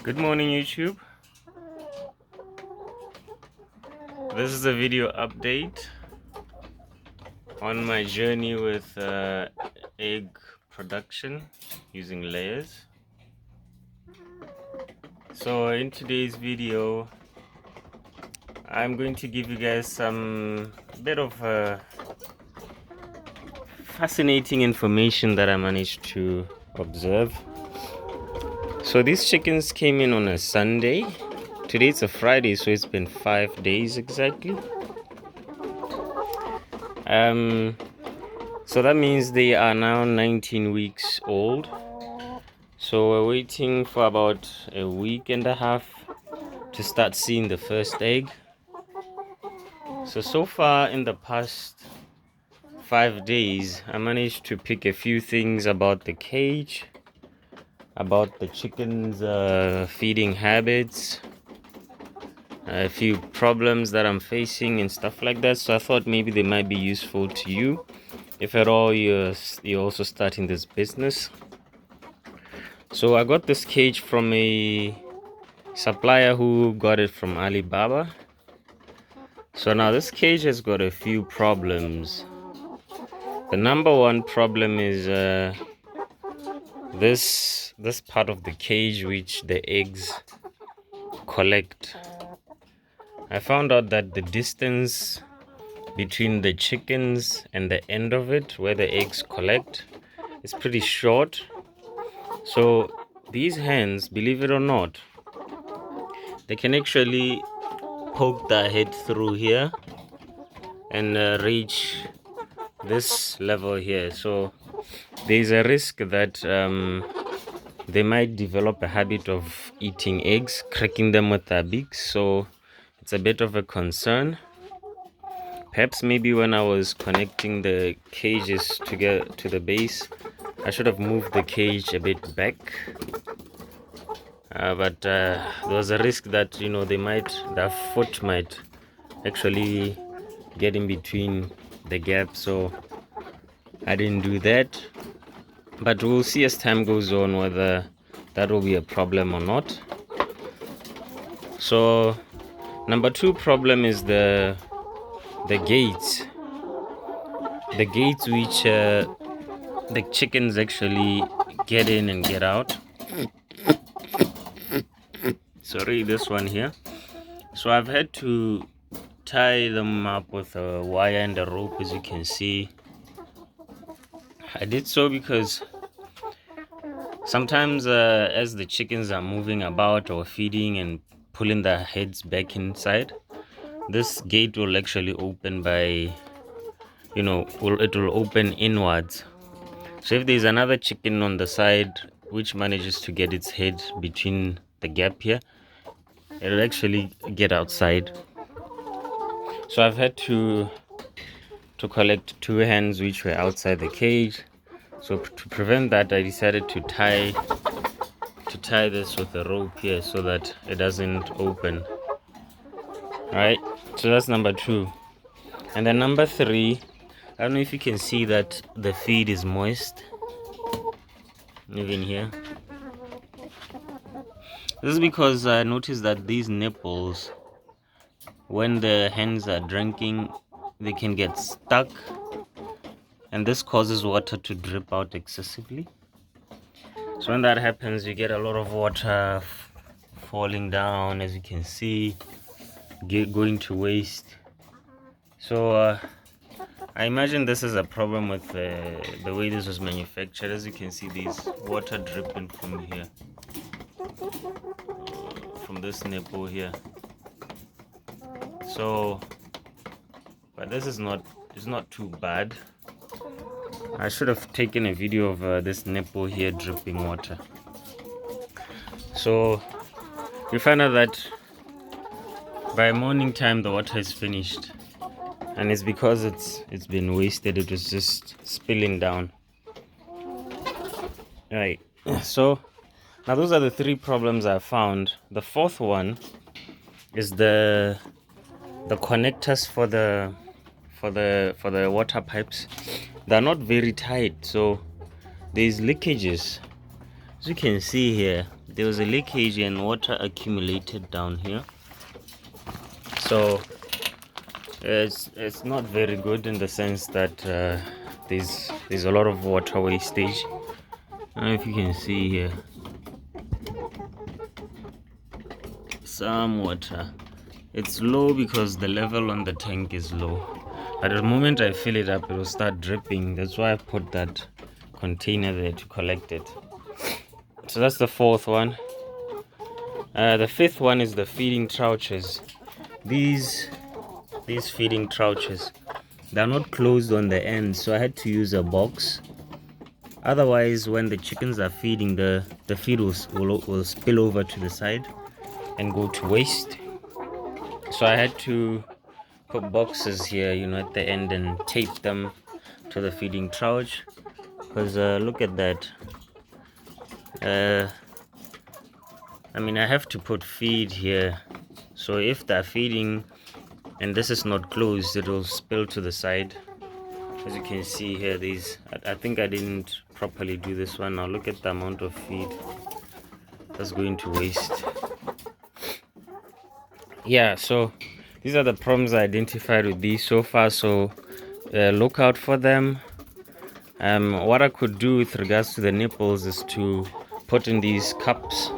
Good morning, YouTube. This is a video update on my journey with egg production using layers. So in today's video, I'm going to give you guys some bit of fascinating information that I managed to observe. So these chickens came in on a Sunday. Today it's a Friday, so it's been 5 days exactly. So that means they are now 19 weeks old. So we're waiting for about a week and a half to start seeing the first egg. So far in the past 5 days, I managed to pick a few things about the cage, about the chickens' feeding habits, a few problems that I'm facing and stuff like that. So I thought maybe they might be useful to you if at all you're also starting this business. So I got this cage from a supplier who got it from Alibaba. So now this cage has got a few problems. The number one problem is this part of the cage which the eggs collect. I found out that the distance between the chickens and the end of it where the eggs collect is pretty short. So these hens, believe it or not, they can actually poke their head through here and reach this level here. So there's a risk that they might develop a habit of eating eggs, cracking them with their beaks. So it's a bit of a concern. Perhaps maybe when I was connecting the cages together to the base, I should have moved the cage a bit back. But there was a risk that their foot might actually get in between the gap, so I didn't do that. But we'll see as time goes on whether that will be a problem or not. So number two problem is the gates which the chickens actually get in and get out. Sorry, this one here. So I've had to tie them up with a wire and a rope, as you can see. I did so because sometimes as the chickens are moving about or feeding and pulling their heads back inside, this gate will actually open by it will open inwards. So if there's another chicken on the side which manages to get its head between the gap here, it'll actually get outside. So I've had to collect two hens which were outside the cage. So to prevent that, I decided to tie this with a rope here so that it doesn't open. Right, so that's number two. And then number three, I don't know if you can see that the feed is moist, even here. This is because I noticed that these nipples, when the hens are drinking, they can get stuck, and this causes water to drip out excessively. So when that happens, you get a lot of water falling down, as you can see, going to waste. So I imagine this is a problem with the way this was manufactured. As you can see, there's water dripping from here, from this nipple here. So, but this is not too bad. I should have taken a video of this nipple here dripping water. So we find out that by morning time the water is finished, and it's because it's been wasted. It was just spilling down. Right, so now those are the three problems I found. The fourth one is the connectors for the water pipes. They're not very tight, so there's leakages. As you can see here, there was a leakage and water accumulated down here, so it's not very good in the sense that there's a lot of water wastage. I don't know if you can see here, some water. It's low because the level on the tank is low, but the moment I fill it up, it will start dripping. That's why I put that container there to collect it. So that's the fourth one. The fifth one is the feeding trouches. These feeding trouches, they're not closed on the end, so I had to use a box. Otherwise, when the chickens are feeding, the feed will spill over to the side and go to waste. So I had to put boxes here, at the end, and tape them to the feeding trouch. Because look at that. I have to put feed here, so if they're feeding and this is not closed, it will spill to the side. As you can see here, I think I didn't properly do this one. Now look at the amount of feed that's going to waste. Yeah, so these are the problems I identified with these so far, so look out for them. What I could do with regards to the nipples is to put in these cups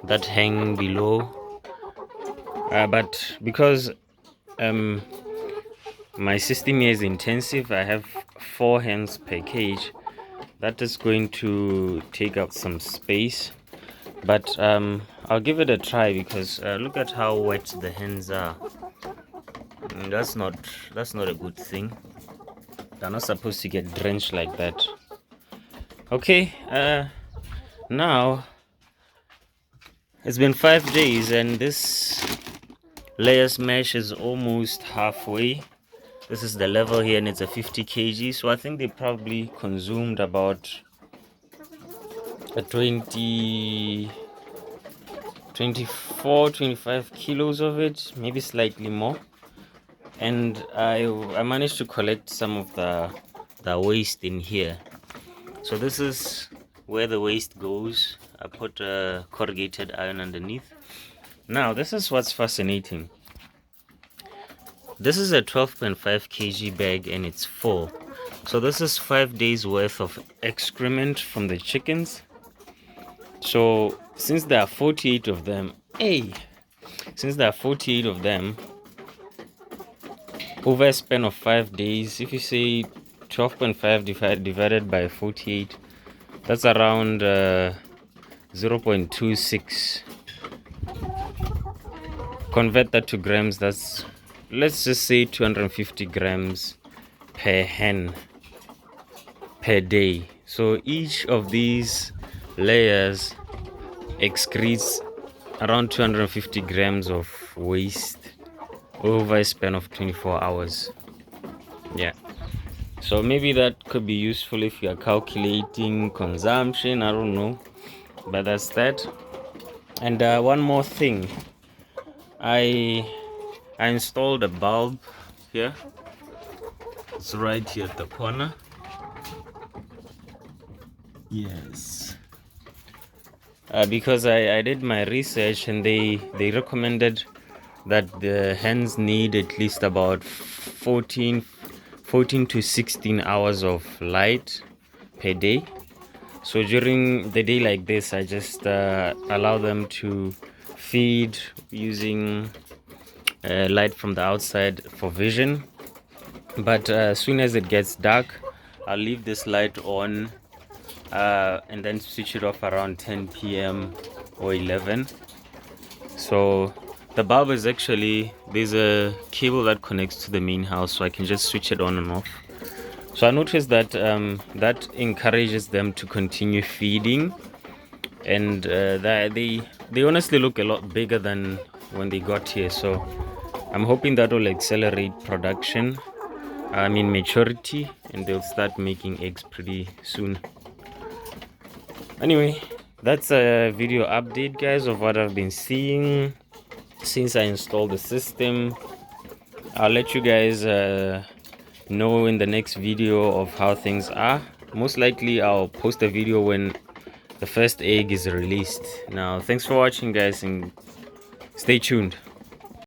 that hang below, but because my system here is intensive, I have 4 hens per cage. That is going to take up some space, but I'll give it a try, because look at how wet the hens are. That's not a good thing. They're not supposed to get drenched like that. Okay, now it's been 5 days and this layers mesh is almost halfway. This is the level here and it's a 50 kg, so I think they probably consumed about a 24-25 kilos of it, maybe slightly more. And I managed to collect some of the waste in here. So this is where the waste goes. I put a corrugated iron underneath. Now this is what's fascinating. This is a 12.5 kg bag and it's full. So this is 5 days worth of excrement from the chickens. So since there are 48 of them, over a span of 5 days, if you say 12.5 divided by 48, that's around 0.26. Convert that to grams, that's, let's just say 250 grams per hen per day. So each of these layers excretes around 250 grams of waste over a span of 24 hours. Yeah, so maybe that could be useful if you are calculating consumption, I don't know, but that's that. And one more thing, I installed a bulb here. It's right here at the corner. Yes, because I did my research and they recommended that the hens need at least about 14 to 16 hours of light per day. So during the day like this, I just allow them to feed using light from the outside for vision. But as soon as it gets dark, I'll leave this light on and then switch it off around 10 p.m. or 11. So the bulb is actually, there's a cable that connects to the main house, so I can just switch it on and off. So I noticed that that encourages them to continue feeding, and they honestly look a lot bigger than when they got here. So I'm hoping that will accelerate production, maturity, and they'll start making eggs pretty soon. Anyway, that's a video update, guys, of what I've been seeing since I installed the system. I'll let you guys know in the next video of how things are. Most likely I'll post a video when the first egg is released. Now, thanks for watching, guys, and stay tuned.